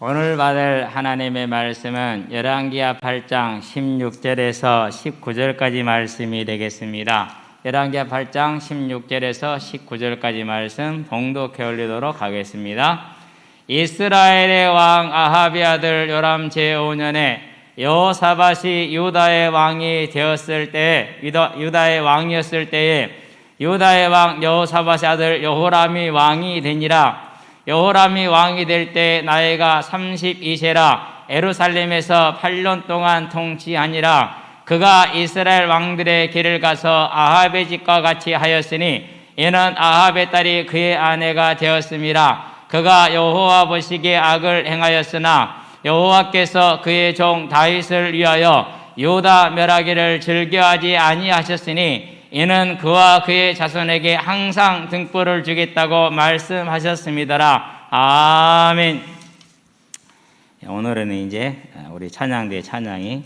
오늘 받을 하나님의 말씀은 열왕기하 8장 16절에서 19절까지 말씀이 되겠습니다. 열왕기하 8장 16절에서 19절까지 말씀 봉독해 올리도록 하겠습니다. 이스라엘의 왕 아합의 아들 요람 제5년에 여호사밧이 유다의 왕이 되었을 때, 유다의 왕이었을 때에 유다의 왕 여호사밧의 아들 여호람이 왕이 되니라. 여호람이 왕이 될 때 나이가 32세라 예루살렘에서 8년 동안 통치하니라. 그가 이스라엘 왕들의 길을 가서 아합의 집과 같이 하였으니 이는 아합의 딸이 그의 아내가 되었음이라. 그가 여호와 보시기에 악을 행하였으나 여호와께서 그의 종 다윗을 위하여 유다 멸하기를 즐겨하지 아니하셨으니 이는 그와 그의 자손에게 항상 등불을 주겠다고 말씀하셨습니다라. 아멘. 오늘은 이제 우리 찬양대 찬양이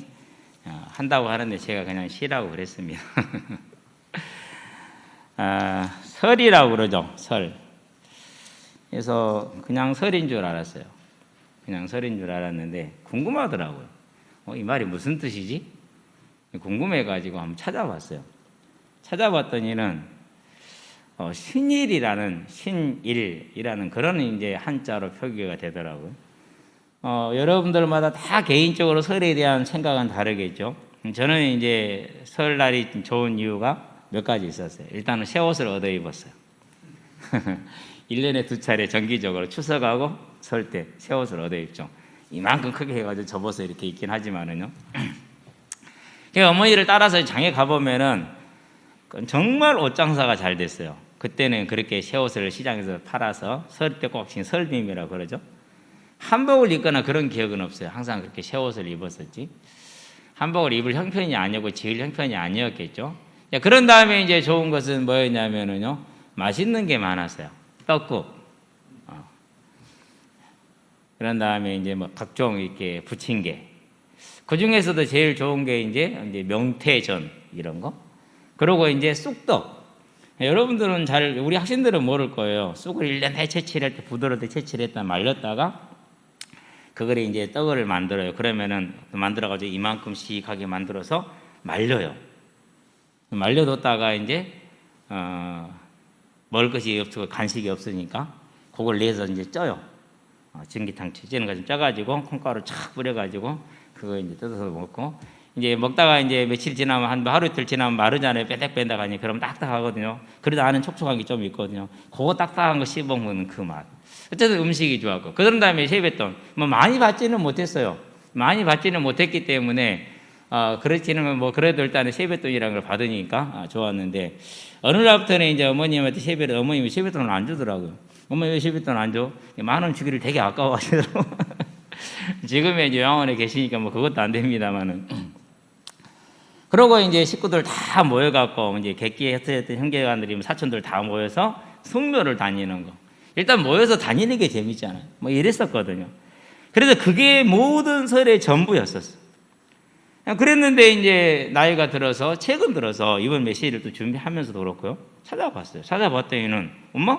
한다고 하는데 제가 그냥 쉬라고 그랬습니다. 설이라고 그러죠. 설. 그래서 그냥 설인 줄 알았어요. 그냥 설인 줄 알았는데 궁금하더라고요. 이 말이 무슨 뜻이지? 궁금해가지고 한번 찾아봤어요. 찾아봤더니는 신일이라는 그런 이제 한자로 표기가 되더라고요. 여러분들마다 다 개인적으로 설에 대한 생각은 다르겠죠. 저는 이제 설날이 좋은 이유가 몇 가지 있었어요. 일단은 새 옷을 얻어 입었어요. 1년에 2차례 정기적으로 추석하고 설 때 새 옷을 얻어 입죠. 이만큼 크게 해가지고 접어서 이렇게 입긴 하지만은요. 어머니를 따라서 장에 가보면은 정말 옷 장사가 잘 됐어요. 그때는 그렇게 새 옷을 시장에서 팔아서 설 때 꼭 설빔이라고 그러죠. 한복을 입거나 그런 기억은 없어요. 항상 그렇게 새 옷을 입었었지. 한복을 입을 형편이 아니었고 지을 형편이 아니었겠죠. 그런 다음에 이제 좋은 것은 뭐였냐면은요, 맛있는 게 많았어요. 떡국. 그런 다음에 이제 뭐 각종 이렇게 부침개. 그 중에서도 제일 좋은 게 이제 명태전 이런 거. 그리고 이제 쑥떡. 여러분들은 우리 학생들은 모를 거예요. 쑥을 1년 내내 채취할 때 부드럽게 채취했다 말렸다가 그걸 이제 떡을 만들어요. 그러면은 만들어가지고 이만큼씩 하게 만들어서 말려요. 말려뒀다가 이제 먹을 것이 없고 간식이 없으니까 그걸 내서 이제 쪄요. 전기탕 찌는 거 좀 쪄가지고 콩가루 착 뿌려가지고 그거 이제 뜯어서 먹고. 이제 먹다가 이제 며칠 지나면 한 하루 이틀 지나면 마르잖아요. 빼딱빼딱하니 그럼 딱딱하거든요. 그래도 안은 촉촉한 게 좀 있거든요. 그거 딱딱한 거 씹어 먹는 그 맛. 어쨌든 음식이 좋았고. 그런 다음에 세뱃돈 뭐 많이 받지는 못했어요. 많이 받지는 못했기 때문에 그렇지는 뭐 그래도 일단은 세뱃돈이라는 걸 받으니까 좋았는데 어느 날부터는 이제 어머님한테 어머님이 세뱃돈을 안 주더라고요. 엄마 왜 세뱃돈 안 줘? 10,000원 주기를 되게 아까워하시더라고요. 지금의 이제 요양원에 계시니까 뭐 그것도 안 됩니다만은. 그러고 이제 식구들 다 모여갖고 이제 객기에 흩어졌던 형제간들이 사촌들 다 모여서 성묘를 다니는 거. 일단 모여서 다니는 게 재밌잖아요. 뭐 이랬었거든요. 그래서 그게 모든 설의 전부였었어. 그랬는데 이제 나이가 들어서 최근 들어서 이번 메시지를 또 준비하면서도 그렇고요. 찾아봤어요. 찾아봤더니는 엄마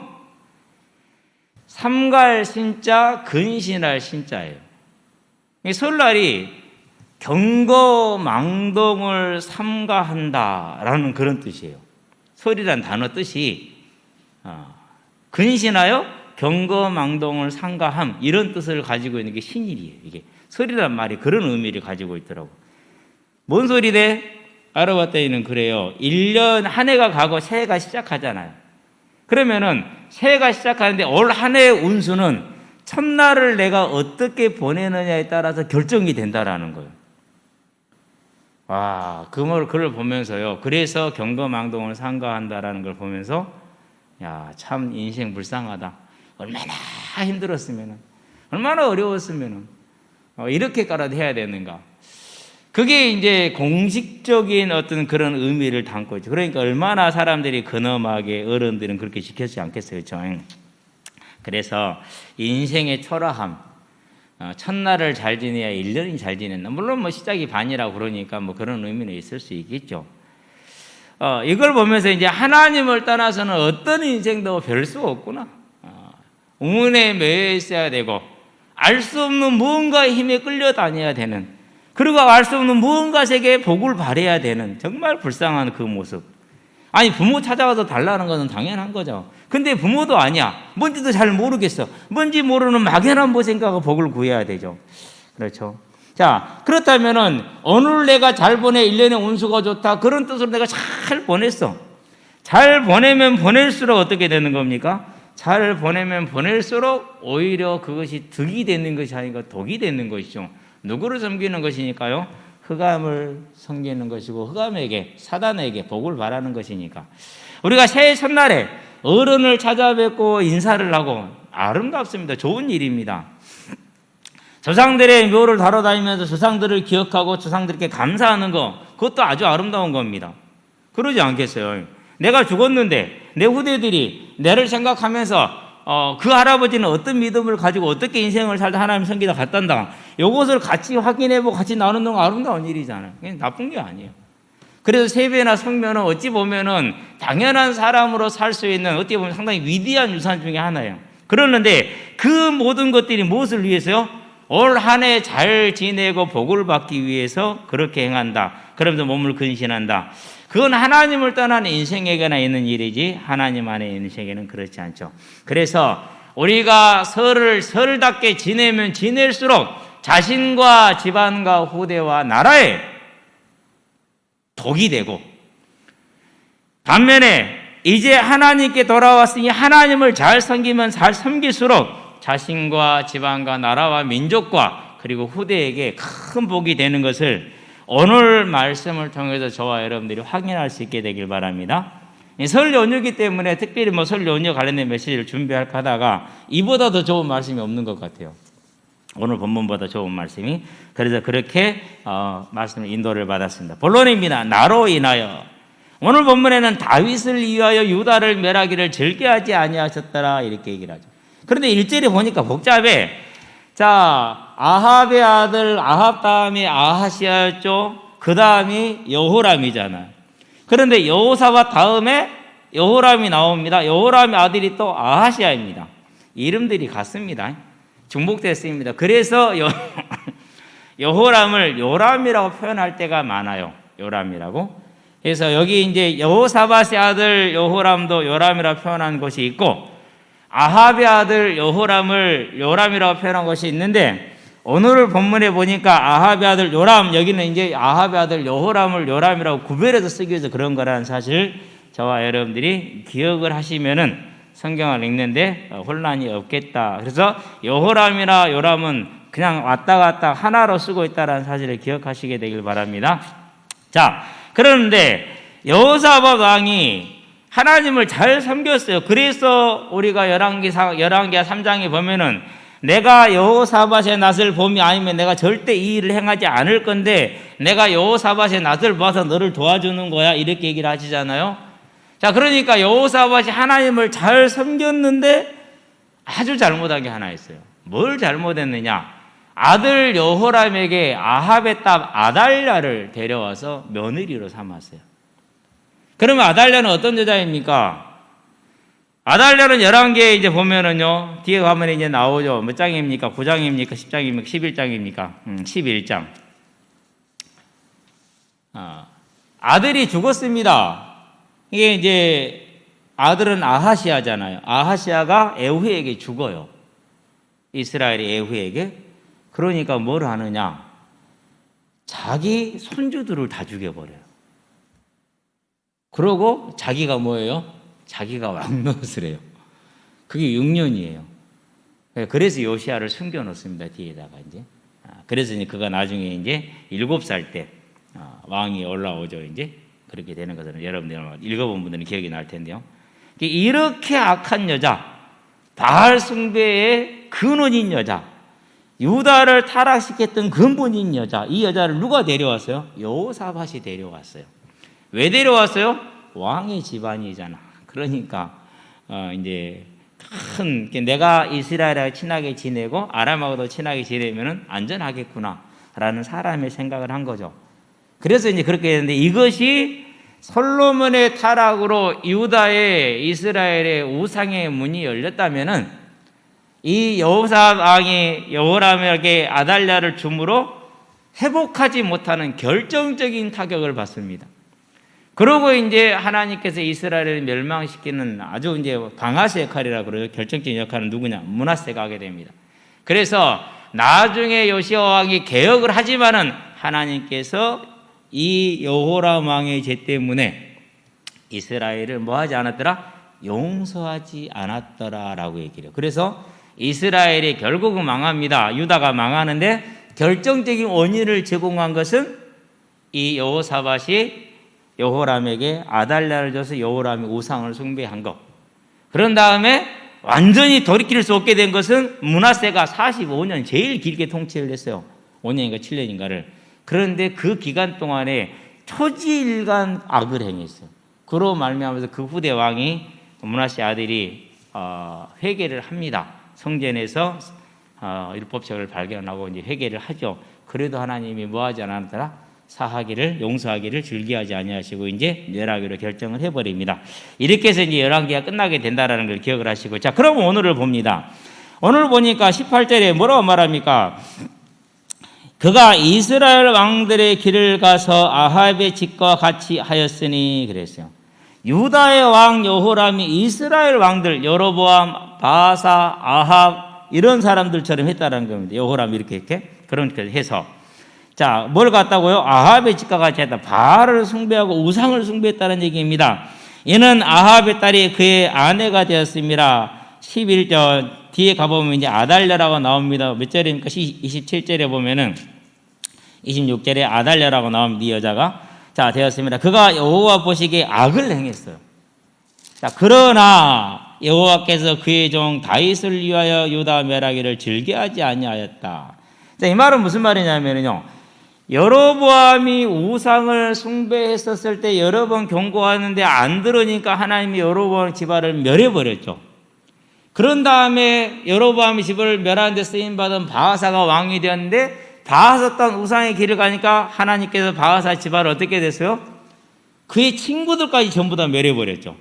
삼갈 신자 근신할 신자예요. 설날이 경거망동을 삼가한다라는 그런 뜻이에요. 설이란 단어 뜻이 근신하여 경거망동을 삼가함 이런 뜻을 가지고 있는 게 신일이에요. 이게 설이란 말이 그런 의미를 가지고 있더라고. 뭔 소리래? 알아봤더니는 그래요. 1년 한 해가 가고 새해가 시작하잖아요. 그러면은 새해가 시작하는데 올 한 해의 운수는 첫날을 내가 어떻게 보내느냐에 따라서 결정이 된다라는 거예요. 와, 그걸 보면서요. 그래서 경거망동을 삼가한다라는 걸 보면서 야, 참 인생 불쌍하다. 얼마나 힘들었으면, 얼마나 어려웠으면 이렇게까지 해야 되는가. 그게 이제 공식적인 어떤 그런 의미를 담고 있죠. 그러니까 얼마나 사람들이 근엄하게 어른들은 그렇게 지켰지 않겠어요. 그렇죠? 그래서 인생의 초라함, 첫날을 잘 지내야 1년이 잘 지낸다. 물론 뭐 시작이 반이라고 그러니까 뭐 그런 의미는 있을 수 있겠죠. 이걸 보면서 이제 하나님을 떠나서는 어떤 인생도 별 수 없구나. 우문에 매여 있어야 되고 알 수 없는 무언가의 힘에 끌려다녀야 되는, 그리고 알 수 없는 무언가에게 복을 바라야 되는 정말 불쌍한 그 모습. 아니, 부모 찾아가서 달라는 것은 당연한 거죠. 근데 부모도 아니야. 뭔지도 잘 모르겠어. 뭔지 모르는 막연한 무엇인가가 복을 구해야 되죠. 그렇죠. 자, 그렇다면은 오늘 내가 잘 보내, 1년의 운수가 좋다, 그런 뜻으로 내가 잘 보냈어. 잘 보내면 보낼수록 어떻게 되는 겁니까? 잘 보내면 보낼수록 오히려 그것이 득이 되는 것이 아니라 독이 되는 것이죠. 누구를 섬기는 것이니까요? 흑암을 섬기는 것이고, 흑암에게, 사단에게 복을 바라는 것이니까. 우리가 새해 첫날에 어른을 찾아뵙고 인사를 하고 아름답습니다. 좋은 일입니다. 조상들의 묘를 다뤄다니면서 조상들을 기억하고 조상들께 감사하는 거, 그것도 아주 아름다운 겁니다. 그러지 않겠어요? 내가 죽었는데 내 후대들이 나를 생각하면서 그 할아버지는 어떤 믿음을 가지고 어떻게 인생을 살다 하나님 섬기다 갔단다, 이것을 같이 확인해보고 같이 나누는 건 아름다운 일이잖아요. 그냥 나쁜 게 아니에요. 그래서 세배나 성묘는 어찌 보면은 당연한 사람으로 살 수 있는, 어떻게 보면 상당히 위대한 유산 중에 하나예요. 그러는데 그 모든 것들이 무엇을 위해서요? 올 한 해 잘 지내고 복을 받기 위해서 그렇게 행한다. 그러면서 몸을 근신한다. 그건 하나님을 떠난 인생에게나 있는 일이지 하나님 안에 인생에는 그렇지 않죠. 그래서 우리가 설답게 지내면 지낼수록 자신과 집안과 후대와 나라에 복이 되고, 반면에 이제 하나님께 돌아왔으니 하나님을 잘 섬기면 잘 섬길수록 자신과 집안과 나라와 민족과 그리고 후대에게 큰 복이 되는 것을 오늘 말씀을 통해서 저와 여러분들이 확인할 수 있게 되길 바랍니다. 설 연휴이기 때문에 특별히 설 연휴 관련된 메시지를 준비할까 하다가 이보다 더 좋은 말씀이 없는 것 같아요. 오늘 본문보다 좋은 말씀이. 그래서 그렇게 말씀을 인도를 받았습니다. 본론입니다. 나로 인하여. 오늘 본문에는 다윗을 위하여 유다를 멸하기를 절개하지 아니하셨더라, 이렇게 얘기를 하죠. 그런데 1절에 보니까 복잡해. 자, 아합의 아들 아합 다음에 아하시아였죠. 그 다음이 여호람이잖아요. 그런데 여호사밧 다음에 여호람이 나옵니다. 여호람의 아들이 또 아하시아입니다. 이름들이 같습니다. 중복됐습니다. 그래서 여호람을 요람이라고 표현할 때가 많아요. 요람이라고. 그래서 여기 이제 여호사밧의 아들 여호람도 요람이라고 표현한 것이 있고, 아합의 아들 여호람을 요람이라고 표현한 것이 있는데, 오늘 본문에 보니까 아합의 아들 요람, 여기는 이제 아합의 아들 여호람을 요람이라고 구별해서 쓰기 위해서 그런 거라는 사실 저와 여러분들이 기억을 하시면은 성경을 읽는데 혼란이 없겠다. 그래서 여호람이나 요람은 그냥 왔다 갔다 하나로 쓰고 있다는 사실을 기억하시게 되길 바랍니다. 자, 그런데 여호사밧 왕이 하나님을 잘 섬겼어요. 그래서 우리가 열왕기하 3장에 보면은 내가 여호사밧의 낯을 봄이 아니면 내가 절대 이 일을 행하지 않을 건데 내가 여호사밧의 낯을 봐서 너를 도와주는 거야, 이렇게 얘기를 하시잖아요. 자, 그러니까 여호사밧이 하나님을 잘 섬겼는데 아주 잘못한 게 하나 있어요. 뭘 잘못했느냐? 아들 여호람에게 아합의 딸 아달랴를 데려와서 며느리로 삼았어요. 그러면 아달랴는 어떤 여자입니까? 아달랴는 11개 이제 보면은요, 뒤에 가면 이제 나오죠. 몇 장입니까? 9장입니까? 10장입니까? 11장입니까? 11장. 아들이 죽었습니다. 이게 이제 아들은 아하시아잖아요. 아하시아가 에후에게 죽어요. 이스라엘의 에후에게. 그러니까 뭘 하느냐? 자기 손주들을 다 죽여버려요. 그러고 자기가 뭐예요? 자기가 왕노릇을 해요. 그게 6년이에요. 그래서 요시야를 숨겨놓습니다. 뒤에다가 이제. 그래서 이제 그가 나중에 이제 7살 때 왕이 올라오죠. 이제 그렇게 되는 것은 여러분들 읽어본 분들은 기억이 날 텐데요. 이렇게 악한 여자, 바알 숭배의 근원인 여자, 유다를 타락시켰던 근본인 여자, 이 여자를 누가 데려왔어요? 여호사밧이 데려왔어요. 왜 데려왔어요? 왕의 집안이잖아. 그러니까 이제 큰 내가 이스라엘하고 친하게 지내고 아람하고도 친하게 지내면은 안전하겠구나라는 사람의 생각을 한 거죠. 그래서 이제 그렇게 했는데, 이것이 솔로몬의 타락으로 유다의 이스라엘의 우상의 문이 열렸다면은 이 여호사 왕이 여호람에게 아달랴를 줌으로 회복하지 못하는 결정적인 타격을 받습니다. 그러고 이제 하나님께서 이스라엘을 멸망시키는 아주 이제 방아쇠 역할이라고 그래요. 결정적인 역할은 누구냐? 므낫세가 하게 됩니다. 그래서 나중에 요시야 왕이 개혁을 하지만은 하나님께서 이 여호람 왕의 죄 때문에 이스라엘을 뭐 하지 않았더라? 용서하지 않았더라라고 얘기를 해요. 그래서 이스라엘이 결국은 망합니다. 유다가 망하는데 결정적인 원인을 제공한 것은 이 여호사밧이 여호람에게 아달랴를 줘서 여호람이 우상을 숭배한 것. 그런 다음에 완전히 돌이킬 수 없게 된 것은 므낫세가 45년 제일 길게 통치를 했어요. 5년인가 7년인가를. 그런데 그 기간 동안에 초지일간 악을 행했어요. 그로 말미암아서 그 후대 왕이 므낫세 아들이 회개를 합니다. 성전에서 율법책을 발견하고 이제 회개를 하죠. 그래도 하나님이 뭐하지 않았더라? 사하기를 용서하기를 즐겨하지 아니하시고 이제 멸하기로 결정을 해버립니다. 이렇게 해서 이제 열왕기가 끝나게 된다라는 걸 기억을 하시고, 자, 그럼 오늘을 봅니다. 오늘 보니까 18절에 뭐라고 말합니까? 그가 이스라엘 왕들의 길을 가서 아합의 집과 같이 하였으니 그랬어요. 유다의 왕 여호람이 이스라엘 왕들 여로보암, 바사, 아합 이런 사람들처럼 했다는 겁니다. 여호람이 이렇게 그렇게 해서, 자, 뭘 갔다고요? 아합의 집과 같이 했다. 바알을 숭배하고 우상을 숭배했다는 얘기입니다. 이는 아합의 딸이 그의 아내가 되었습니다. 11절 뒤에 가보면 이제 아달랴라고 나옵니다. 몇 절입니까? 27절에 보면은 26절에 아달랴라고 나옵니다. 이 여자가 자 되었습니다. 그가 여호와 보시기에 악을 행했어요. 자, 그러나 여호와께서 그의 종 다윗을 위하여 유다 멸하기를 즐겨하지 아니하였다. 자, 이 말은 무슨 말이냐면요, 여로보암이 우상을 숭배했었을 때 여러 번 경고하는데 안 들으니까 하나님이 여로보암 집안을 멸해버렸죠. 그런 다음에 여로보암이 집을 멸하는 데 쓰임받은 바하사가 왕이 되었는데, 바하사 땅 우상의 길을 가니까 하나님께서 바하사 집안을 어떻게 됐어요? 그의 친구들까지 전부 다 멸해버렸죠.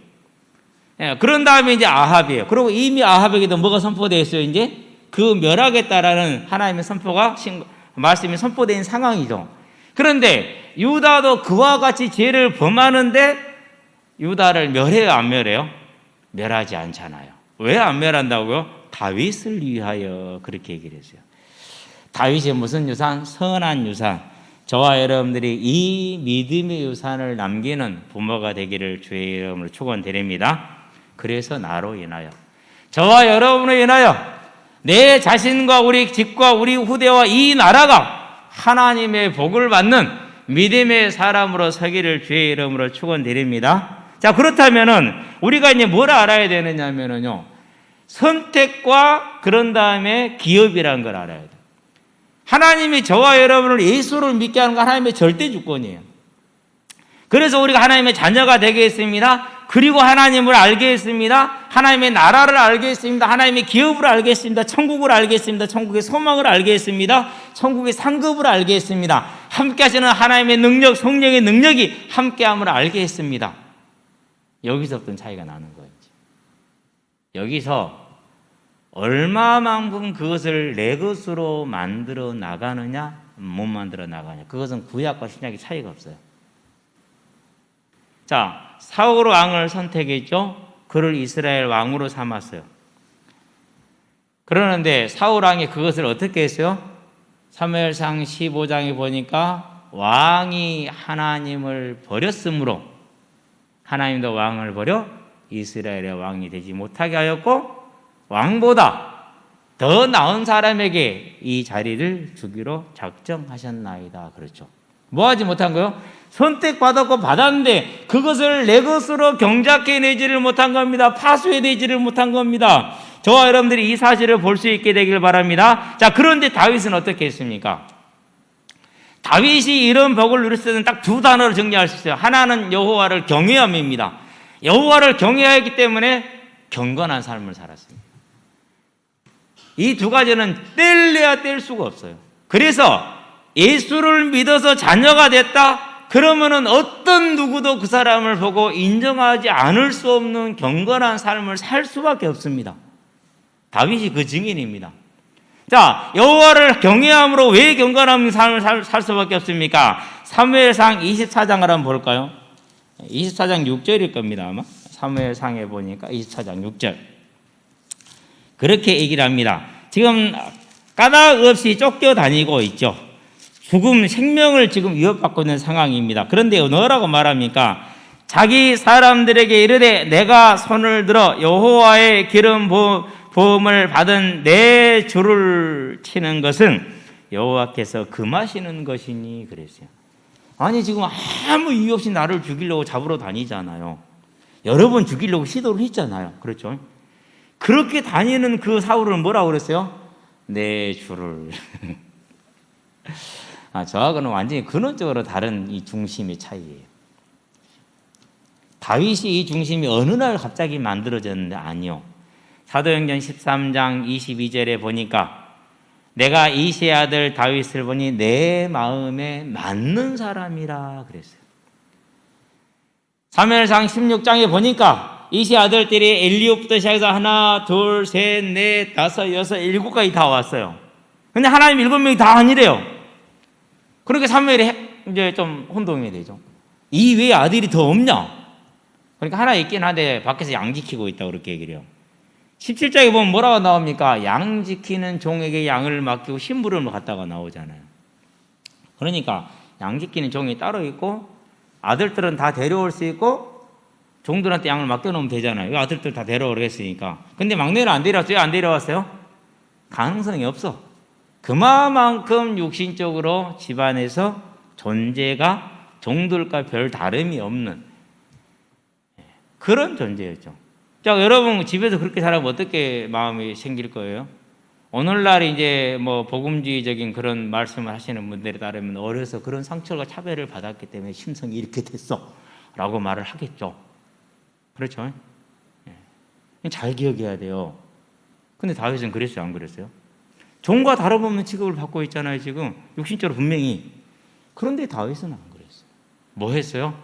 예, 그런 다음에 이제 아합이에요. 그리고 이미 아합에게도 뭐가 선포되어 있어요? 이제 그 멸하겠다라는 하나님의 선포가 말씀이 선포되어 있는 상황이죠. 그런데 유다도 그와 같이 죄를 범하는데 유다를 멸해요, 안 멸해요? 멸하지 않잖아요. 왜 안 멸한다고요? 다윗을 위하여 그렇게 얘기를 했어요. 다윗이 무슨 유산? 선한 유산. 저와 여러분들이 이 믿음의 유산을 남기는 부모가 되기를 주의 이름으로 축원드립니다. 그래서 나로 인하여, 저와 여러분으로 인하여 내 자신과 우리 집과 우리 후대와 이 나라가 하나님의 복을 받는 믿음의 사람으로 서기를 주의 이름으로 축원드립니다. 자, 그렇다면은 우리가 이제 뭘 알아야 되느냐면요, 선택과 그런 다음에 기업이라는 걸 알아야 돼요. 하나님이 저와 여러분을 예수를 믿게 하는 건 하나님의 절대 주권이에요. 그래서 우리가 하나님의 자녀가 되게 했습니다. 그리고 하나님을 알게 했습니다. 하나님의 나라를 알게 했습니다. 하나님의 기업을 알게 했습니다. 천국을 알게 했습니다. 천국의 소망을 알게 했습니다. 천국의 상급을 알게 했습니다. 함께 하시는 하나님의 능력, 성령의 능력이 함께함을 알게 했습니다. 여기서부터 차이가 나는 거예요. 여기서 얼마만큼 그것을 내 것으로 만들어 나가느냐, 못 만들어 나가느냐, 그것은 구약과 신약의 차이가 없어요. 자, 사울 왕을 선택했죠. 그를 이스라엘 왕으로 삼았어요. 그러는데 사울 왕이 그것을 어떻게 했어요? 사무엘상 15장에 보니까 왕이 하나님을 버렸으므로 하나님도 왕을 버려 이스라엘의 왕이 되지 못하게 하였고, 왕보다 더 나은 사람에게 이 자리를 주기로 작정하셨나이다. 그렇죠. 뭐 하지 못한 거요? 선택받았고 받았는데 그것을 내 것으로 경작해내지를 못한 겁니다. 파수해내지를 못한 겁니다. 저와 여러분들이 이 사실을 볼 수 있게 되길 바랍니다. 자, 그런데 다윗은 어떻게 했습니까? 다윗이 이런 복을 누릴 때는 딱 두 단어로 정리할 수 있어요. 하나는 여호와를 경외함입니다. 여호와를 경외하기 때문에 경건한 삶을 살았습니다. 이 두 가지는 뗄래야 뗄 수가 없어요. 그래서 예수를 믿어서 자녀가 됐다? 그러면은 어떤 누구도 그 사람을 보고 인정하지 않을 수 없는 경건한 삶을 살 수밖에 없습니다. 다윗이 그 증인입니다. 자, 여호와를 경외함으로 왜 경건한 삶을 살 수밖에 없습니까? 사무엘상 24장을 한번 볼까요? 24장 6절일 겁니다. 아마 사무엘상에 보니까 24장 6절 그렇게 얘기를 합니다. 지금 까닭 없이 쫓겨다니고 있죠. 죽음, 생명을 지금 위협받고 있는 상황입니다. 그런데 뭐라고 말합니까? 자기 사람들에게 이르되 내가 손을 들어 여호와의 기름 부음을 받은 내 줄을 치는 것은 여호와께서 금하시는 것이니 그랬어요. 아니 지금 아무 이유 없이 나를 죽이려고 잡으러 다니잖아요. 여러 번 죽이려고 시도를 했잖아요. 그렇죠? 그렇게 다니는 그 사울은 뭐라고 그랬어요? 내 줄을 저하고는 완전히 근원적으로 다른 이 중심의 차이예요. 다윗이 이 중심이 어느 날 갑자기 만들어졌는데 아니요. 사도행전 13장 22절에 보니까 내가 이새의 아들 다윗을 보니 내 마음에 맞는 사람이라 그랬어요. 사무엘상 16장에 보니까 이새의 아들들이 엘리압부터 시작해서 하나, 둘, 셋, 넷, 다섯, 여섯, 일곱까지 다 왔어요. 근데 하나님 7명이 다 아니래요. 그러니까 사무엘이 이제 좀 혼동이 되죠. 이 외에 아들이 더 없냐? 그러니까 하나 있긴 한데 밖에서 양 지키고 있다고 그렇게 얘기를 해요. 17장에 보면 뭐라고 나옵니까? 양 지키는 종에게 양을 맡기고 심부름을 갖다가 나오잖아요. 그러니까 양 지키는 종이 따로 있고 아들들은 다 데려올 수 있고 종들한테 양을 맡겨놓으면 되잖아요. 아들들 다 데려오라고 했으니까. 근데 막내는 안 데려왔어요? 안 데려왔어요? 가능성이 없어. 그만큼 육신적으로 집안에서 존재가 종들과 별 다름이 없는 그런 존재였죠. 자, 여러분 집에서 그렇게 살아면 어떻게 마음이 생길 거예요? 오늘날 이제 뭐 복음주의적인 그런 말씀을 하시는 분들에 따르면 어려서 그런 상처가 차별을 받았기 때문에 심성이 이렇게 됐어 라고 말을 하겠죠. 그렇죠? 잘 기억해야 돼요. 근데 다윗은 그랬어요? 안 그랬어요? 종과 다름없는 취급을 받고 있잖아요. 지금 육신적으로 분명히. 그런데 다윗은 안 그랬어요. 뭐 했어요?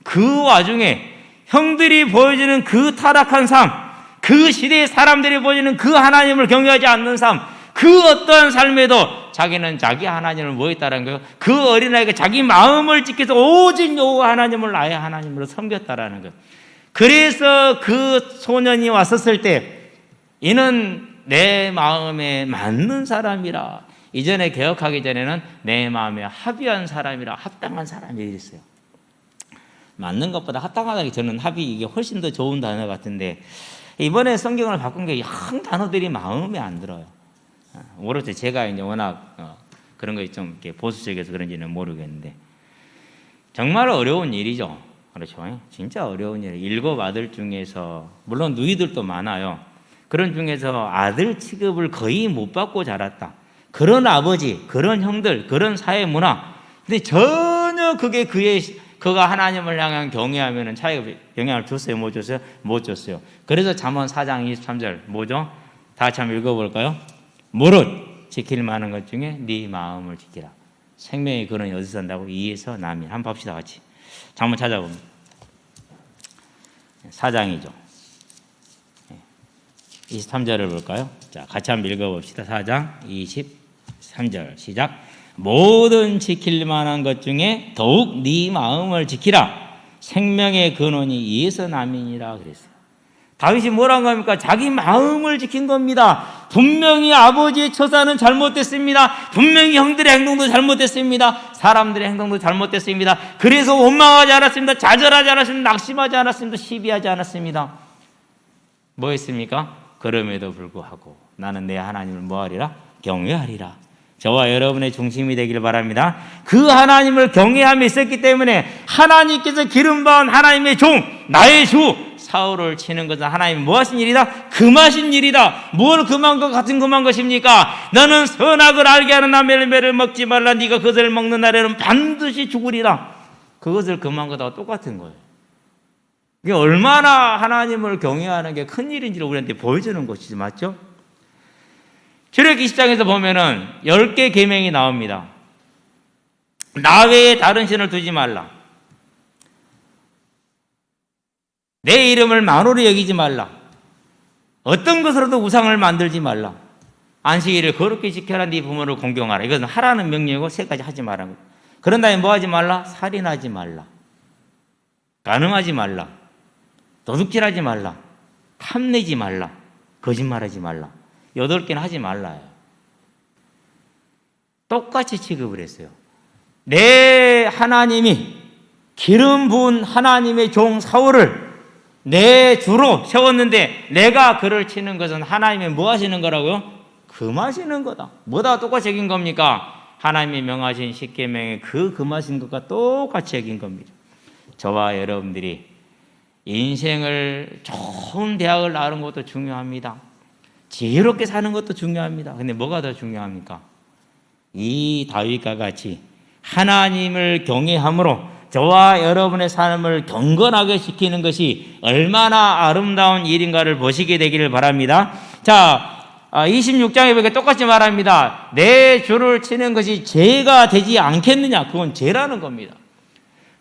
그 와중에 형들이 보여주는 그 타락한 삶, 그 시대의 사람들이 보여주는 그 하나님을 경외하지 않는 삶, 그 어떠한 삶에도 자기는 자기 하나님을 뭐 했다는 거예요? 그 어린아이가 자기 마음을 지켜서 오직 여호와 하나님을 나의 하나님으로 섬겼다라는 거예요. 그래서 그 소년이 왔었을 때 이는 내 마음에 맞는 사람이라. 이전에 개혁하기 전에는 내 마음에 합의한 사람이라, 합당한 사람이 있어요. 맞는 것보다 합당하다기 저는 합의 이게 훨씬 더 좋은 단어 같은데 이번에 성경을 바꾼 게 영 단어들이 마음에 안 들어요. 모르죠. 제가 이제 워낙 그런 거 좀 보수적이어서 그런지는 모르겠는데 정말 어려운 일이죠. 그렇죠. 진짜 어려운 일. 7 아들 중에서 물론 누이들도 많아요. 그런 중에서 아들 취급을 거의 못 받고 자랐다. 그런 아버지, 그런 형들, 그런 사회 문화. 근데 전혀 그게 그가 하나님을 향한 경외하면 차이가 영향을 줬어요? 못 줬어요? 못 줬어요. 그래서 잠언 4장 23절 뭐죠? 다 같이 한번 읽어볼까요? 무릇 지킬 만한 것 중에 네 마음을 지키라. 생명의 근원이 어디서 산다고? 이에서 남이. 한번 봅시다 같이. 잠언 찾아봅니다. 4장이죠. 23절을 볼까요? 자, 같이 한번 읽어봅시다. 4장 23절 시작. 모든 지킬 만한 것 중에 더욱 네 마음을 지키라. 생명의 근원이 이에서 남이니라 그랬어요. 다윗이 뭐라는 겁니까? 자기 마음을 지킨 겁니다. 분명히 아버지의 처사는 잘못됐습니다. 분명히 형들의 행동도 잘못됐습니다. 사람들의 행동도 잘못됐습니다. 그래서 원망하지 않았습니다. 좌절하지 않았습니다. 낙심하지 않았습니다. 시비하지 않았습니다. 뭐 했습니까? 그럼에도 불구하고 나는 내 하나님을 뭐하리라? 경외하리라. 저와 여러분의 중심이 되길 바랍니다. 그 하나님을 경외함이 있었기 때문에 하나님께서 기름부은 하나님의 종, 나의 주 사울을 치는 것은 하나님이 뭐 하신 일이다? 금하신 일이다. 뭘 금한 것 같은 금한 것입니까? 너는 선악을 알게 하는 나멜매를 먹지 말라. 네가 그것을 먹는 날에는 반드시 죽으리라. 그것을 금한 것하고 똑같은 거예요. 이게 얼마나 하나님을 경외하는 게 큰 일인지를 우리한테 보여주는 것이지, 맞죠? 출애굽기 10장에서 보면은 10개 계명이 나옵니다. 나 외에 다른 신을 두지 말라. 내 이름을 만호로 여기지 말라. 어떤 것으로도 우상을 만들지 말라. 안식일을 거룩히 지켜라. 네 부모를 공경하라. 이것은 하라는 명령이고 세 가지 하지 말라고. 그런 다음에 뭐 하지 말라? 살인하지 말라. 간음하지 말라. 도둑질하지 말라. 탐내지 말라. 거짓말하지 말라. 8개는 하지 말라요. 똑같이 취급을 했어요. 내 하나님이 기름 부은 하나님의 종 사울을 내 주로 세웠는데 내가 그를 치는 것은 하나님이 뭐 하시는 거라고요? 금하시는 거다. 뭐다 똑같이 여긴 겁니까? 하나님이 명하신 십계명의 그 금하신 것과 똑같이 여긴 겁니다. 저와 여러분들이 인생을 좋은 대학을 나오는 것도 중요합니다. 지혜롭게 사는 것도 중요합니다. 근데 뭐가 더 중요합니까? 이 다윗과 같이 하나님을 경외함으로 저와 여러분의 삶을 경건하게 시키는 것이 얼마나 아름다운 일인가를 보시게 되기를 바랍니다. 자, 26장에 보니까 똑같이 말합니다. 내 주를 치는 것이 죄가 되지 않겠느냐? 그건 죄라는 겁니다.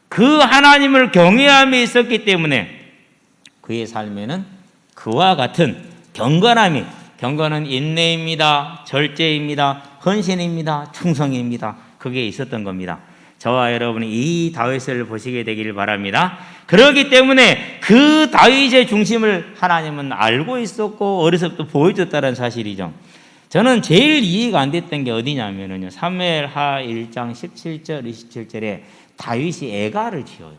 그 하나님을 경외함이 있었기 때문에 그의 삶에는 그와 같은 경건함이, 경건은 인내입니다. 절제입니다. 헌신입니다. 충성입니다. 그게 있었던 겁니다. 저와 여러분이 이 다윗을 보시게 되기를 바랍니다. 그렇기 때문에 그 다윗의 중심을 하나님은 알고 있었고 어려서부터 보여줬다는 사실이죠. 저는 제일 이해가 안 됐던 게 어디냐면요. 사무엘하 1장 17절 27절에 다윗이 애가를 지어요.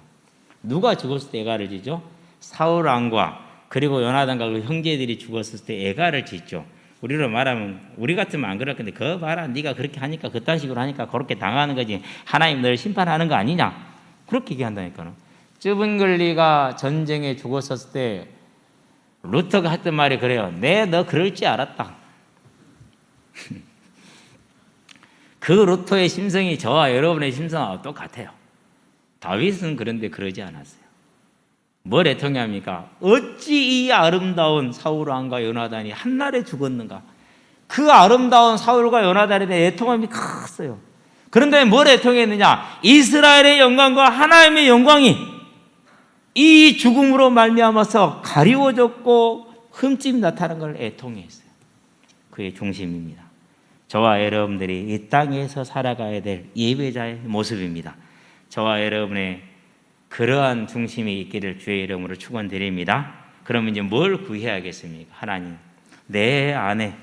누가 죽었을 때 애가를 지죠? 사울 왕과 그리고 요나단과 그 형제들이 죽었을 때 애가를 짓죠. 우리로 말하면 우리 같으면 안 그럴 건데 그거 봐라 네가 그렇게 하니까 그딴 식으로 하니까 그렇게 당하는 거지 하나님 너를 심판하는 거 아니냐 그렇게 얘기한다니까요. 쯔분글리가 전쟁에 죽었을 때 루터가 했던 말이 그래요. 너 그럴 줄 알았다. 그 루터의 심성이 저와 여러분의 심성하고 똑같아요. 다윗은 그런데 그러지 않았어요. 뭘 애통해합니까? 어찌 이 아름다운 사울 왕과 요나단이 한날에 죽었는가? 그 아름다운 사울과 요나단에 대해 애통함이 컸어요. 그런데 뭘 애통했느냐? 이스라엘의 영광과 하나님의 영광이 이 죽음으로 말미암아서 가리워졌고 흠집이 나타난 걸 애통했어요. 그의 중심입니다. 저와 여러분들이 이 땅에서 살아가야 될 예배자의 모습입니다. 저와 여러분의 그러한 중심이 있기를 주의 이름으로 축원드립니다. 그러면 이제 뭘 구해야겠습니까? 하나님, 내 안에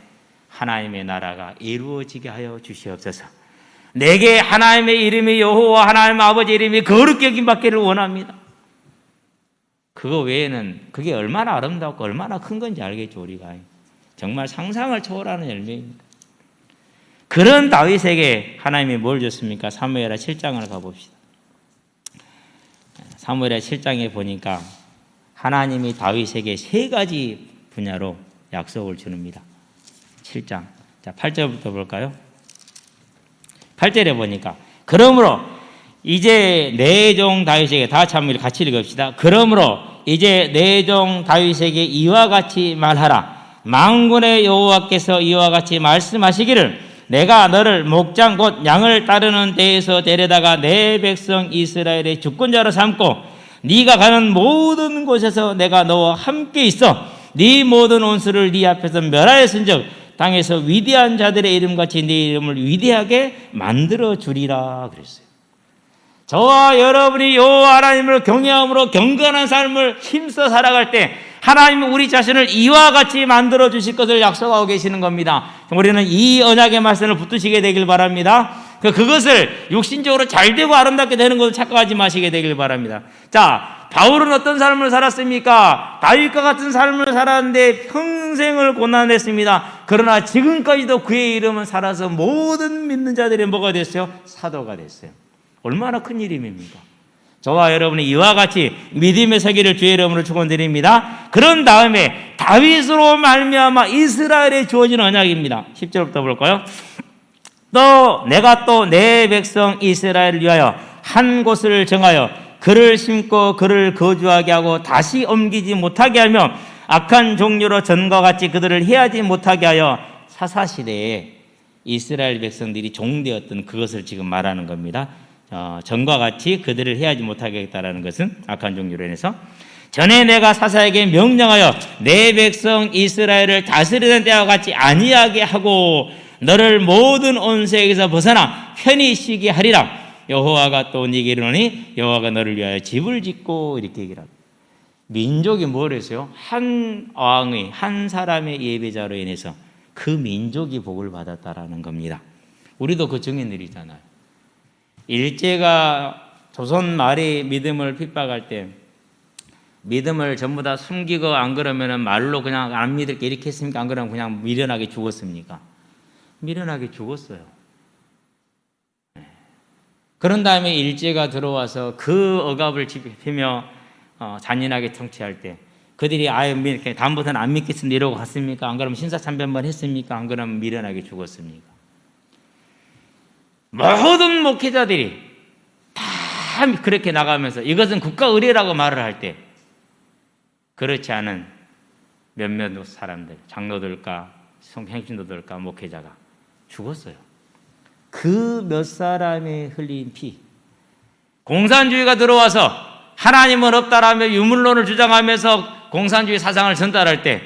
하나님의 나라가 이루어지게 하여 주시옵소서. 내게 하나님의 이름이 여호와 하나님 아버지 이름이 거룩히 여김받기를 원합니다. 그거 외에는 그게 얼마나 아름답고 얼마나 큰 건지 알겠죠. 우리가 정말 상상을 초월하는 열매입니다. 그런 다윗에게 하나님이 뭘 줬습니까? 사무엘하 7장을 가봅시다. 사무엘하 7장에 보니까 하나님이 다윗에게 3가지 분야로 약속을 주릅니다. 7장. 자, 8절부터 볼까요? 8절에 보니까 그러므로 이제 내 종 다윗에게 다 같이 한번 같이 읽읍시다. 그러므로 이제 내 종 다윗에게 이와 같이 말하라. 만군의 여호와께서 이와 같이 말씀하시기를 내가 너를 목장 곧 양을 따르는 데에서 데려다가 내 백성 이스라엘의 주권자로 삼고 네가 가는 모든 곳에서 내가 너와 함께 있어 네 모든 원수를 네 앞에서 멸하였은즉 땅에서 위대한 자들의 이름같이 네 이름을 위대하게 만들어 주리라 그랬어요. 저와 여러분이 여호와 하나님을 경외함으로 경건한 삶을 힘써 살아갈 때 하나님은 우리 자신을 이와 같이 만들어 주실 것을 약속하고 계시는 겁니다. 우리는 이 언약의 말씀을 붙드시게 되길 바랍니다. 그것을 육신적으로 잘 되고 아름답게 되는 것을 착각하지 마시게 되길 바랍니다. 자, 바울은 어떤 삶을 살았습니까? 다윗과 같은 삶을 살았는데 평생을 고난했습니다. 그러나 지금까지도 그의 이름은 살아서 모든 믿는 자들이 뭐가 됐어요? 사도가 됐어요. 얼마나 큰 일입니까? 저와 여러분이 이와 같이 믿음의 세계를 주의 이름으로 축원드립니다. 그런 다음에 다윗으로 말미암아 이스라엘에 주어진 언약입니다. 10절부터 볼까요? 또 내가 또 내 백성 이스라엘을 위하여 한 곳을 정하여 그를 심고 그를 거주하게 하고 다시 옮기지 못하게 하며 악한 종류로 전과 같이 그들을 해하지 못하게 하여 사사시대에 이스라엘 백성들이 종되었던 그것을 지금 말하는 겁니다. 전과 같이 그들을 해하지 못하게 했다라는 것은 악한 종류로 인해서 전에 내가 사사에게 명령하여 내 백성 이스라엘을 다스리던 때와 같이 아니하게 하고 너를 모든 온세에게서 벗어나 편히 쉬게 하리라. 여호와가 또 네게 이르노니 여호와가 너를 위하여 집을 짓고 이렇게 얘기를 합니다. 민족이 뭘 했어요? 한 왕의 한 사람의 예배자로 인해서 그 민족이 복을 받았다라는 겁니다. 우리도 그 증인들이잖아요. 일제가 조선 말이 믿음을 핍박할 때 믿음을 전부 다 숨기고 안 그러면은 말로 그냥 안 믿을게 이렇게 했습니까? 안 그러면 그냥 미련하게 죽었습니까? 미련하게 죽었어요. 그런 다음에 일제가 들어와서 그 억압을 지피며 잔인하게 통치할 때 그들이 아예 이렇게 다음부터는 안 믿겠습니다 이러고 갔습니까? 안 그러면 신사참배만 했습니까? 안 그러면 미련하게 죽었습니까? 모든 목회자들이 다 그렇게 나가면서 이것은 국가 의례라고 말을 할 때 그렇지 않은 몇몇 사람들, 장로들과 성행신도들과 목회자가 죽었어요. 그 몇 사람의 흘린 피. 공산주의가 들어와서 하나님은 없다라며 유물론을 주장하면서 공산주의 사상을 전달할 때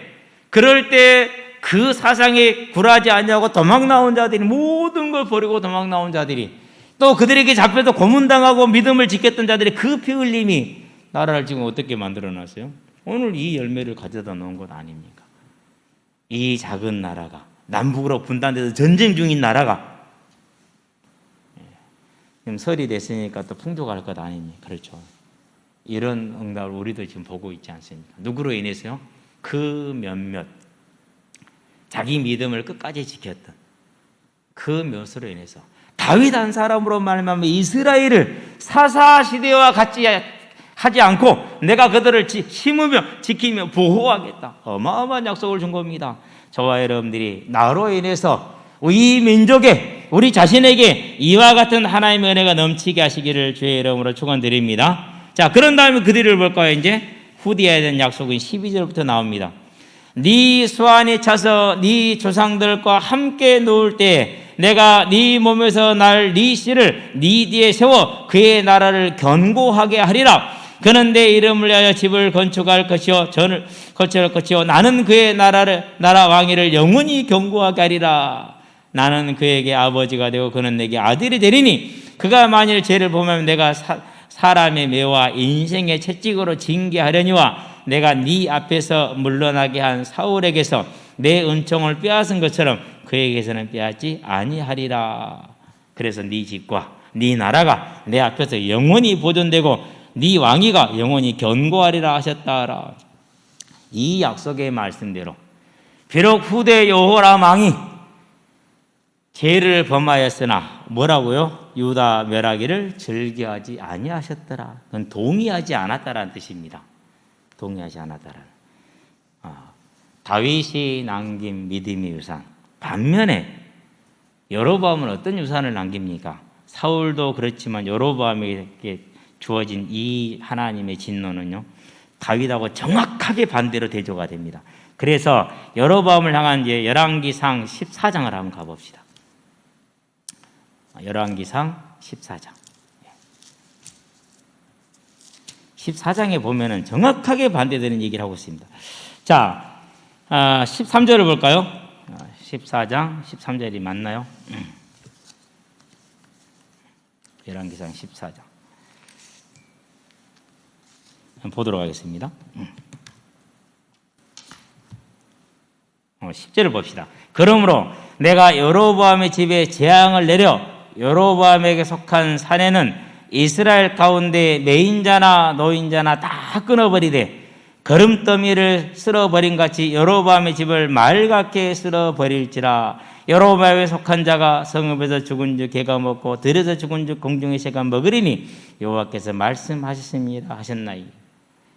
그럴 때 그 사상에 굴하지 않냐고 도망 나온 자들이 모든 걸 버리고 도망 나온 자들이 또 그들에게 잡혀서 고문당하고 믿음을 지켰던 자들이 그 피 흘림이 나라를 지금 어떻게 만들어 놨어요? 오늘 이 열매를 가져다 놓은 것 아닙니까? 이 작은 나라가 남북으로 분단돼서 전쟁 중인 나라가 지금 설이 됐으니까 또 풍족할 것 아닙니까? 그렇죠. 이런 응답을 우리도 지금 보고 있지 않습니까? 누구로 인해서요? 그 몇몇 자기 믿음을 끝까지 지켰던 그 몇으로 인해서 다윗 한 사람으로 말하면 이스라엘을 사사시대와 같이 하지 않고 내가 그들을 심으며 지키며 보호하겠다. 어마어마한 약속을 준 겁니다. 저와 여러분들이 나로 인해서 이 민족에 우리 자신에게 이와 같은 하나님의 은혜가 넘치게 하시기를 주의 이름으로 축원드립니다. 자, 그런 다음에 그들을 볼까요? 이제 후대에 대한 약속은 12절부터 나옵니다. 네 수완이 차서 네 조상들과 함께 누울 때 내가 네 몸에서 날 네 씨를 네 뒤에 세워 그의 나라를 견고하게 하리라. 그는 내 이름을 위하여 집을 건축할 것이요 전을 거처할 것이요 나는 그의 나라 왕위를 영원히 견고하게 하리라. 나는 그에게 아버지가 되고 그는 내게 아들이 되리니 그가 만일 죄를 범하면 내가 사람의 매와 인생의 채찍으로 징계하려니와 내가 네 앞에서 물러나게 한 사울에게서 내 은총을 빼앗은 것처럼 그에게서는 빼앗지 아니하리라. 그래서 네 집과 네 나라가 내 앞에서 영원히 보존되고 네 왕위가 영원히 견고하리라 하셨다라. 이 약속의 말씀대로 비록 후대 여호람 왕이 죄를 범하였으나 뭐라고요? 유다 멸하기를 즐겨하지 아니하셨더라. 그건 동의하지 않았다라는 뜻입니다. 동의하지 않았다라는. 다윗이 남긴 믿음의 유산. 반면에 여로보암은 어떤 유산을 남깁니까? 사울도 그렇지만 여로보암에게 주어진 이 하나님의 진노는요, 다윗하고 정확하게 반대로 대조가 됩니다. 그래서 여로보암을 향한 이제 열왕기상 14장을 한번 가봅시다. 열왕기상 14장. 14장에 보면은 정확하게 반대되는 얘기를 하고 있습니다. 자, 13절을 볼까요? 14장 13절이 맞나요? 열왕기상 14장. 보도록 하겠습니다. 10절을 봅시다. 그러므로 내가 여로보암의 집에 재앙을 내려 여로보암에게 속한 산에는 이스라엘 가운데 매인자나 노인자나 다 끊어버리되 거름더미를 쓸어버린 같이 여로보암의 집을 맑게 쓸어버릴지라. 여로보암에 속한 자가 성읍에서 죽은 즉 개가 먹고 들에서 죽은 즉 공중의 새가 먹으리니 여호와께서 말씀하셨습니다 하셨나이.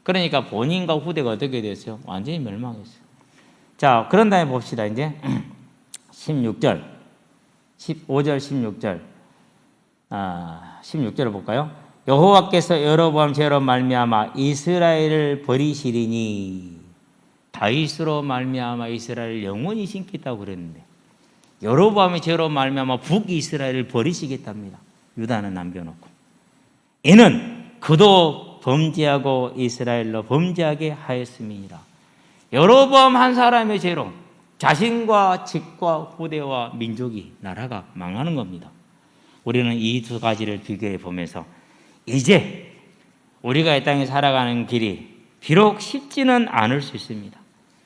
그러니까 본인과 후대가 어떻게 됐어요? 완전히 멸망했어요. 자, 그런 다음에 봅시다. 이제 16절 15절 16절 16절을 볼까요? 여호와께서 여로보암 죄로 말미암아 이스라엘을 버리시리니. 다윗으로 말미암아 이스라엘을 영원히 심겠다고 그랬는데 여로보암의 죄로 말미암아 북이스라엘을 버리시겠답니다. 유다는 남겨놓고. 이는 그도 유다도 범죄하고 이스라엘로 범죄하게 하였음이니라. 여로보암 한 사람의 죄로 자신과 직과 후대와 민족이 나라가 망하는 겁니다. 우리는 이 두 가지를 비교해 보면서 이제 우리가 이 땅에 살아가는 길이 비록 쉽지는 않을 수 있습니다.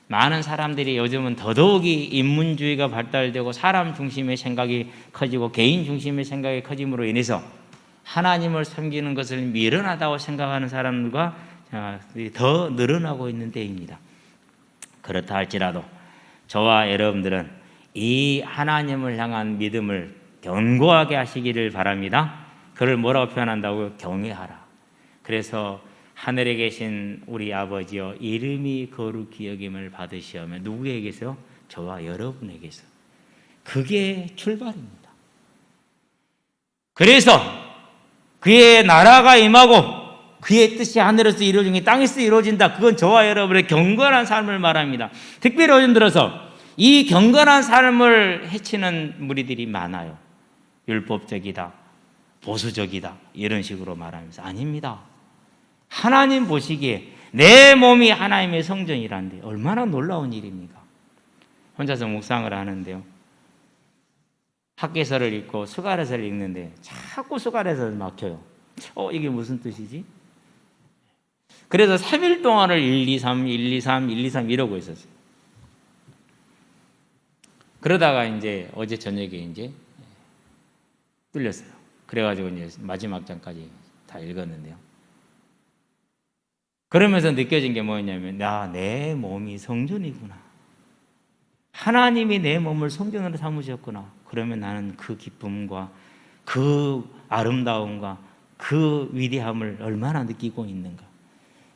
많은 사람들이 요즘은 더더욱이 인문주의가 발달되고 사람 중심의 생각이 커지고 개인 중심의 생각이 커짐으로 인해서 하나님을 섬기는 것을 미련하다고 생각하는 사람들과 더 늘어나고 있는 때입니다. 그렇다 할지라도 저와 여러분들은 이 하나님을 향한 믿음을 견고하게 하시기를 바랍니다. 그를 뭐라고 표현한다고요? 경외하라. 그래서 하늘에 계신 우리 아버지여 이름이 거룩히 여김을 받으시오며 누구에게서? 저와 여러분에게서. 그게 출발입니다. 그래서 그의 나라가 임하고 그의 뜻이 하늘에서 이루어진 게 땅에서 이루어진다. 그건 저와 여러분의 경건한 삶을 말합니다. 특별히 요즘 들어서 이 경건한 삶을 해치는 무리들이 많아요. 율법적이다, 보수적이다 이런 식으로 말하면서 아닙니다. 하나님 보시기에 내 몸이 하나님의 성전이라는데 얼마나 놀라운 일입니까? 혼자서 묵상을 하는데요. 학개서를 읽고 수가래서를 읽는데 자꾸 수가래서를 막혀요. 이게 무슨 뜻이지? 그래서 3일 동안을 1, 2, 3, 1, 2, 3, 1, 2, 3 이러고 있었어요. 그러다가 이제 어제 저녁에 이제 뚫렸어요. 그래가지고 이제 마지막 장까지 다 읽었는데요. 그러면서 느껴진 게 뭐였냐면, 내 몸이 성전이구나. 하나님이 내 몸을 성전으로 삼으셨구나. 그러면 나는 그 기쁨과 그 아름다움과 그 위대함을 얼마나 느끼고 있는가.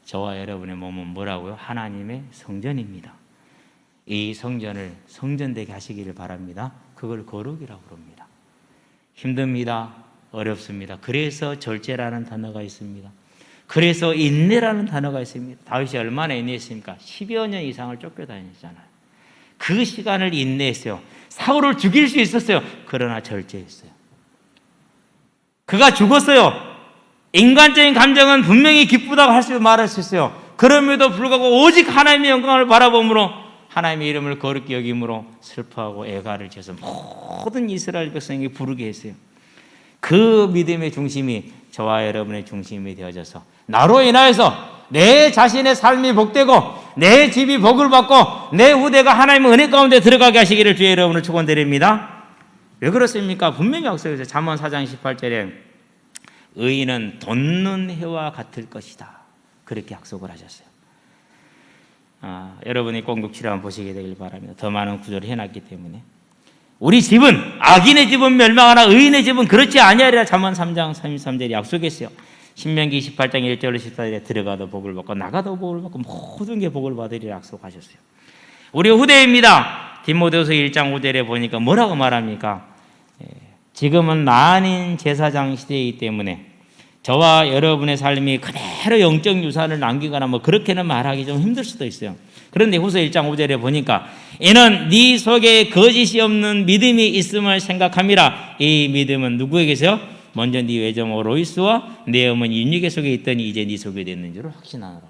저와 여러분의 몸은 뭐라고요? 하나님의 성전입니다. 이 성전을 성전되게 하시기를 바랍니다. 그걸 거룩이라고 부릅니다. 힘듭니다. 어렵습니다. 그래서 절제라는 단어가 있습니다. 그래서 인내라는 단어가 있습니다. 다윗이 얼마나 인내했습니까? 10여 년 이상을 쫓겨다녔잖아요. 그 시간을 인내했어요. 사울을 죽일 수 있었어요. 그러나 절제했어요. 그가 죽었어요. 인간적인 감정은 분명히 기쁘다고 말할 수 있어요. 그럼에도 불구하고 오직 하나님의 영광을 바라봄으로 하나님의 이름을 거룩히 여김으로 슬퍼하고 애가를 지어서 모든 이스라엘 백성에게 부르게 했어요. 그 믿음의 중심이 저와 여러분의 중심이 되어져서 나로 인하여서 내 자신의 삶이 복되고 내 집이 복을 받고 내 후대가 하나님의 은혜 가운데 들어가게 하시기를 주의 여러분을 축원드립니다. 왜 그렇습니까? 분명히 약속해서 잠언 4장 18절에 의인은 돋는 해와 같을 것이다. 그렇게 약속을 하셨어요. 여러분이 꼭 녹취를 한번 보시게 되길 바랍니다. 더 많은 구절을 해놨기 때문에. 우리 집은 악인의 집은 멸망하나 의인의 집은 그렇지 아니하리라. 잠언 3장 33절에 약속했어요. 신명기 28장 1절로 14절에 들어가도 복을 받고 나가도 복을 받고 모든 게 복을 받으리라 약속하셨어요. 우리 후대입니다. 디모데후서 1장 5절에 보니까 뭐라고 말합니까? 지금은 만인 제사장 시대이기 때문에 저와 여러분의 삶이 그대로 영적 유산을 남기거나 그렇게는 말하기 좀 힘들 수도 있어요. 그런데 후서 1장 5절에 보니까 이는 네 속에 거짓이 없는 믿음이 있음을 생각함이라. 이 믿음은 누구에게서요? 먼저 네 외조모 로이스와 네 어머니 윤희계 속에 있더니 이제 네 속에 있는 줄을 확신하노라.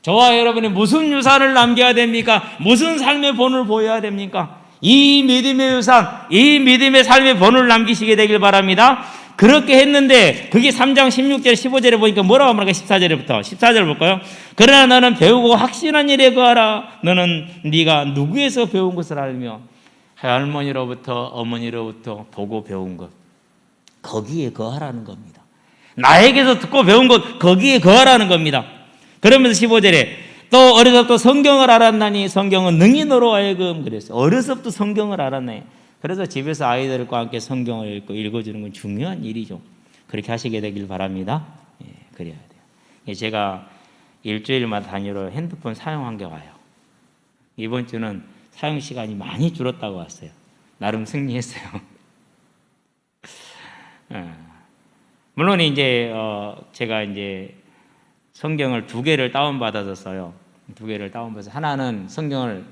저와 여러분이 무슨 유산을 남겨야 됩니까? 무슨 삶의 본을 보여야 됩니까? 이 믿음의 유산, 이 믿음의 삶의 본을 남기시게 되길 바랍니다. 그렇게 했는데 그게 3장 16절 15절에 보니까 뭐라고 말할까? 14절 볼까요? 그러나 너는 배우고 확신한 일에 거하라. 너는 네가 누구에서 배운 것을 알며 할머니로부터 어머니로부터 보고 배운 것, 거기에 거하라는 겁니다. 나에게서 듣고 배운 것, 거기에 거하라는 겁니다. 그러면서 15절에 또 어려서부터 성경을 알았나니 성경은 능인으로 하여금 그랬어요. 어려서부터 성경을 알았네. 그래서 집에서 아이들과 함께 성경을 읽고 읽어주는 건 중요한 일이죠. 그렇게 하시게 되길 바랍니다. 그래야 돼요. 제가 일주일마다 단위로 핸드폰 사용한 게 와요. 이번 주는 사용 시간이 많이 줄었다고 왔어요. 나름 승리했어요. 물론 이제 제가 이제 성경을 2개를 다운받아서 써요. 2개를 다운받아서 하나는 성경을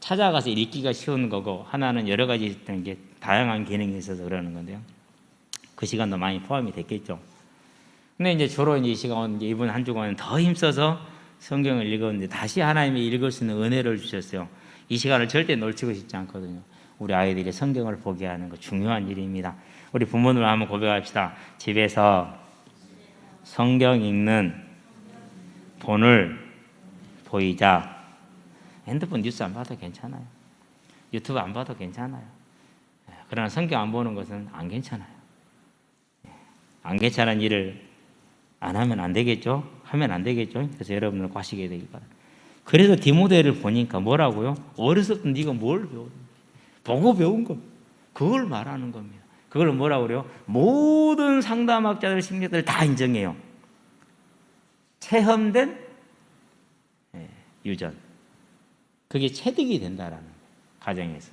찾아가서 읽기가 쉬운 거고 하나는 여러 가지 게 다양한 기능이 있어서 그러는 건데요. 그 시간도 많이 포함이 됐겠죠. 근데 이제 주로 이제 이 시간 이제 이번 한 주간은 더 힘써서 성경을 읽었는데 다시 하나님이 읽을 수 있는 은혜를 주셨어요. 이 시간을 절대 놓치고 싶지 않거든요. 우리 아이들이 성경을 보게 하는 거 중요한 일입니다. 우리 부모님 한번 고백합시다. 집에서 성경 읽는 본을 보이자. 핸드폰 뉴스 안 봐도 괜찮아요. 유튜브 안 봐도 괜찮아요. 그러나 성경 안 보는 것은 안 괜찮아요. 안 괜찮은 일을 안 하면 안 되겠죠? 하면 안 되겠죠? 그래서 여러분들 과시게 되길 바랍니다. 그래서 디모데를 보니까 뭐라고요? 어려서부터 네가 뭘 배웠는지 보고 배운 거 그걸 말하는 겁니다. 그걸 뭐라고 그래요? 모든 상담학자들, 심리학자들 다 인정해요. 체험된 유전. 그게 체득이 된다라는 거예요. 가정에서.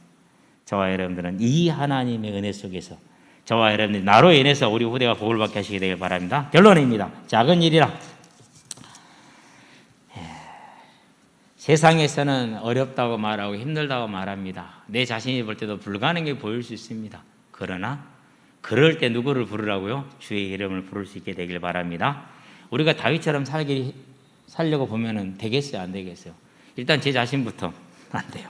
저와 여러분들은 이 하나님의 은혜 속에서 저와 여러분들 나로 인해서 우리 후대가 복을 받게 하시게 되길 바랍니다. 결론입니다. 작은 일이라. 세상에서는 어렵다고 말하고 힘들다고 말합니다. 내 자신이 볼 때도 불가능해 보일 수 있습니다. 그러나 그럴 때 누구를 부르라고요? 주의 이름을 부를 수 있게 되길 바랍니다. 우리가 다윗처럼 살려고 보면은 되겠어요? 안 되겠어요? 일단 제 자신부터 안 돼요.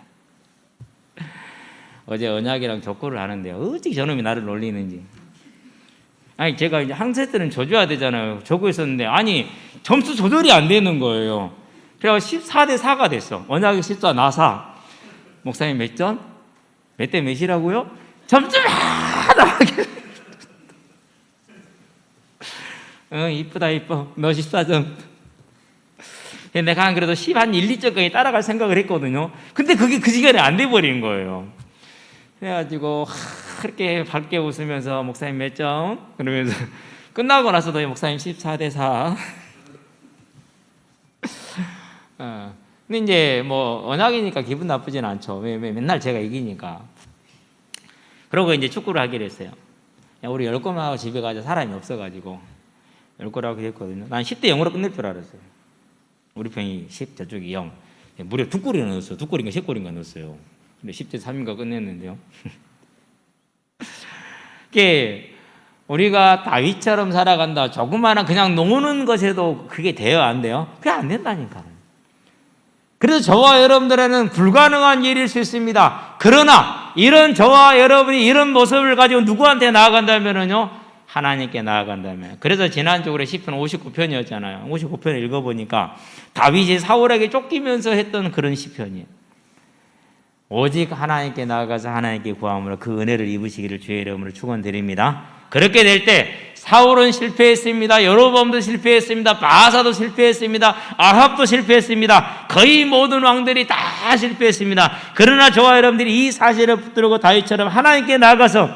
어제 언약이랑 족구를 하는데요. 어떻게 저놈이 나를 놀리는지. 아니 제가 이제 한 세트는 줘줘야 되잖아요. 조고 있었는데 아니 점수 조절이 안 되는 거예요. 그래서 14대 4가 됐어. 언약이 14, 나 4. 목사님 몇 점? 몇 대 몇이라고요? 점수만 나가게. 이쁘다 이뻐. 너 14점. 내가 한 그래도 10, 한 1, 2점까지 따라갈 생각을 했거든요. 근데 그게 그 시간에 안 돼버린 거예요. 그래가지고 그렇게 밝게 웃으면서 목사님 몇 점? 그러면서 끝나고 나서도 목사님 14대 4. 근데 이제 뭐 언약이니까 기분 나쁘진 않죠. 왜 맨날 제가 이기니까. 그러고 이제 축구를 하기로 했어요. 야, 우리 10골만 하고 집에 가자. 사람이 없어가지고 10골하고 했거든요. 난 10대 0으로 끝낼 줄 알았어요. 우리 편이 10, 저쪽이 0. 무려 2골이나 넣었어요. 2골인가 10골인가 넣었어요. 근데 10대 3인가 끝냈는데요. 그게 우리가 다윗처럼 살아간다. 조그마한 그냥 노는 것에도 그게 돼요? 안 돼요? 그게 안 된다니까. 그래서 저와 여러분들에는 불가능한 일일 수 있습니다. 그러나 이런 저와 여러분이 이런 모습을 가지고 누구한테 나아간다면요? 하나님께 나아간다면. 그래서 지난주 우리 시편 59편이었잖아요. 59편을 읽어보니까 다윗이 사울에게 쫓기면서 했던 그런 시편이에요. 오직 하나님께 나아가서 하나님께 구함으로 그 은혜를 입으시기를 주의 이름으로 축원드립니다. 그렇게 될 때 사울은 실패했습니다. 여로보암도 실패했습니다. 바사도 실패했습니다. 아합도 실패했습니다. 거의 모든 왕들이 다 실패했습니다. 그러나 저와 여러분들이 이 사실을 붙들고 다윗처럼 하나님께 나가서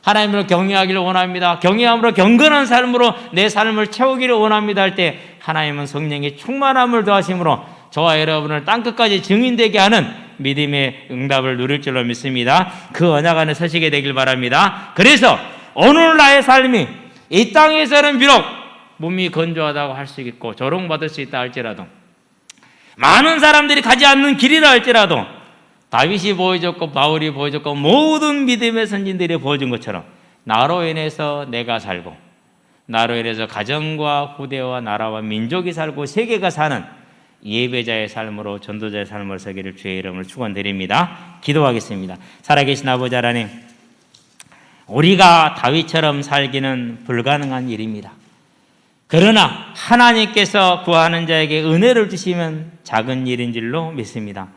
하나님을 경외하기를 원합니다. 경외함으로 경건한 삶으로 내 삶을 채우기를 원합니다 할 때 하나님은 성령의 충만함을 더하심으로 저와 여러분을 땅끝까지 증인되게 하는 믿음의 응답을 누릴 줄로 믿습니다. 그 언약 안에 서시게 되길 바랍니다. 그래서 오늘 나의 삶이 이 땅에서는 비록 몸이 건조하다고 할 수 있고 조롱받을 수 있다 할지라도 많은 사람들이 가지 않는 길이라 할지라도 다윗이 보여줬고 바울이 보여줬고 모든 믿음의 선진들이 보여준 것처럼 나로 인해서 내가 살고 나로 인해서 가정과 후대와 나라와 민족이 살고 세계가 사는 예배자의 삶으로 전도자의 삶을 서기를 주의 이름으로 축원드립니다. 기도하겠습니다. 살아계신 아버지 하나님, 우리가 다윗처럼 살기는 불가능한 일입니다. 그러나 하나님께서 구하는 자에게 은혜를 주시면 작은 일인 줄로 믿습니다.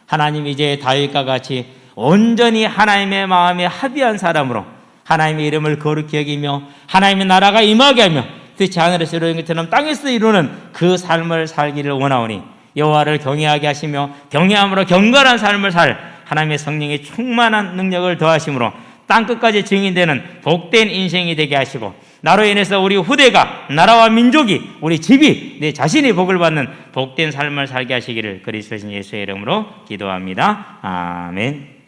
하나님, 이제 다윗과 같이 온전히 하나님의 마음에 합의한 사람으로 하나님의 이름을 거룩히 여기며 하나님의 나라가 임하게 하며 뜻이 하늘에서 이루어진 것처럼 땅에서 이루는 그 삶을 살기를 원하오니 여호와를 경외하게 하시며 경외함으로 경건한 삶을 살 하나님의 성령의 충만한 능력을 더하심으로 땅끝까지 증인되는 복된 인생이 되게 하시고 나로 인해서 우리 후대가 나라와 민족이 우리 집이 내 자신이 복을 받는 복된 삶을 살게 하시기를 그리스도 예수의 이름으로 기도합니다. 아멘.